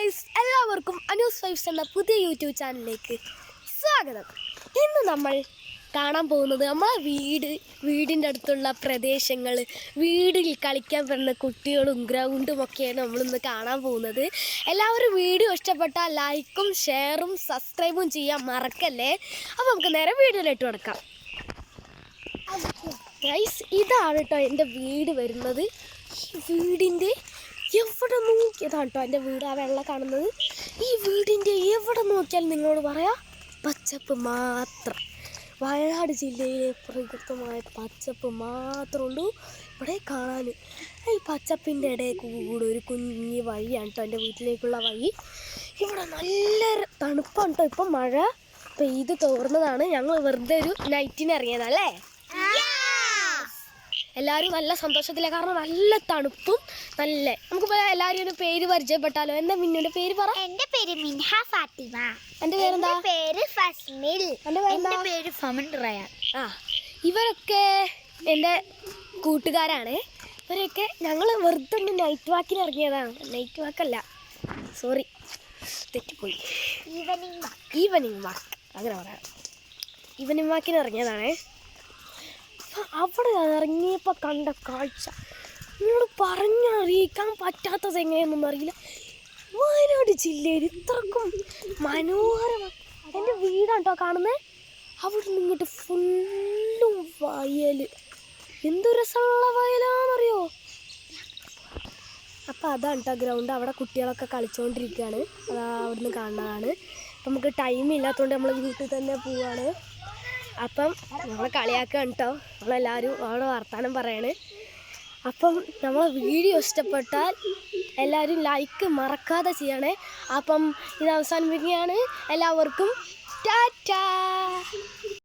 Guys, എല്ലാവർക്കും Anu's vibes എന്ന പുതിയ യൂട്യൂബ് ചാനലിലേക്ക് സ്വാഗതം. ഇന്ന് നമ്മൾ കാണാൻ പോകുന്നത് നമ്മളെ വീടിൻ്റെ അടുത്തുള്ള പ്രദേശങ്ങൾ, വീടിൽ കളിക്കാൻ വരുന്ന കുട്ടികളും ഗ്രൗണ്ടും ഒക്കെയാണ് നമ്മളിന്ന് കാണാൻ പോകുന്നത്. എല്ലാവരും വീഡിയോ ഇഷ്ടപ്പെട്ടാൽ ലൈക്കും ഷെയറും സബ്സ്ക്രൈബും ചെയ്യാൻ മറക്കല്ലേ. അപ്പോൾ നമുക്ക് നേരെ വീഡിയോയിലിട്ട് കൊടുക്കാം. ഗൈസ്, ഇതാണ് കേട്ടോ എൻ്റെ വീട് വരുന്നത്. ഈ വീടിൻ്റെ എവിടെ നോക്കിയതാണ് കേട്ടോ എൻ്റെ വീട്. ആ വെള്ള കാണുന്നത് ഈ വീടിൻ്റെ എവിടെ നോക്കിയാൽ നിങ്ങളോട് പറയാം, പച്ചപ്പ് മാത്രം. വയനാട് ജില്ലയിലെ പ്രകൃതമായ പച്ചപ്പ് മാത്രമുള്ളൂ ഇവിടെ കാണാൻ. ഈ പച്ചപ്പിൻ്റെ ഇടയിൽ കൂടെ ഒരു കുഞ്ഞി വഴിയാണ് കേട്ടോ എൻ്റെ വീട്ടിലേക്കുള്ള വഴി. ഇവിടെ നല്ല തണുപ്പാണ് കേട്ടോ. ഇപ്പം മഴ പെയ്ത് തോർന്നതാണ്. ഞങ്ങൾ വെറുതെ ഒരു നൈറ്റിന് ഇറങ്ങിയതല്ലേ. എല്ലാവരും നല്ല സന്തോഷത്തിലെ, കാരണം നല്ല തണുപ്പും നല്ല. നമുക്കിപ്പോൾ എല്ലാവരും ഒരു പേര് പരിചയപ്പെട്ടാലോ? എന്താ മിന്നുവിൻ്റെ പേര് പറ. എൻ്റെ പേര് മിൻഹ ഫാത്തിമ. എൻ്റെ പേരെന്താ? പേര് ഫസ്മിൽ. എൻ്റെ പേര് ഫമൻ റയാൻ. ഇവരൊക്കെ എൻ്റെ കൂട്ടുകാരാണ്. ഇവരൊക്കെ ഞങ്ങൾ വെറുതെ ഒന്ന് നൈറ്റ് വാക്കിന് ഇറങ്ങിയതാണ്. നൈറ്റ് വാക്കല്ല, സോറി, തെറ്റിപ്പോയി. ഈവനിങ് വാക്ക് അങ്ങനെ പറയാം. ഈവനിങ് വാക്കിന് ഇറങ്ങിയതാണ്. അവിടെ ഇറങ്ങിയപ്പോൾ കണ്ട കാഴ്ച നിങ്ങളോട് പറഞ്ഞറിയിക്കാൻ പറ്റാത്തത് എങ്ങനെയൊന്നും അറിയില്ല. വയനാട് ജില്ലയിൽ ഇത്രക്കും മനോഹരമാണ്. എൻ്റെ വീടാണ് കേട്ടോ കാണുന്നത്. അവിടെ നിന്നിട്ട് ഫുള്ളും വയൽ. എന്ത് രസമുള്ള വയലാണെന്നറിയോ. അപ്പോൾ അതാണ് കേട്ടോ ഗ്രൗണ്ട്. അവിടെ കുട്ടികളൊക്കെ കളിച്ചുകൊണ്ടിരിക്കുകയാണ്. അതാ അവിടുന്ന് കാണുന്നതാണ്. അപ്പം നമുക്ക് ടൈം ഇല്ലാത്തതുകൊണ്ട് നമ്മൾ വീട്ടിൽ തന്നെ പോവുകയാണ്. അപ്പം നമ്മളെ കളിയാക്കുകയാണ് കേട്ടോ. നമ്മളെല്ലാവരും അവിടെ വർത്താനം പറയാണ്. അപ്പം നമ്മളെ വീഡിയോ ഇഷ്ടപ്പെട്ടാൽ എല്ലാവരും ലൈക്ക് മറക്കാതെ ചെയ്യണേ. അപ്പം ഇത് അവസാനിപ്പിക്കുകയാണ്. എല്ലാവർക്കും ടാറ്റാ.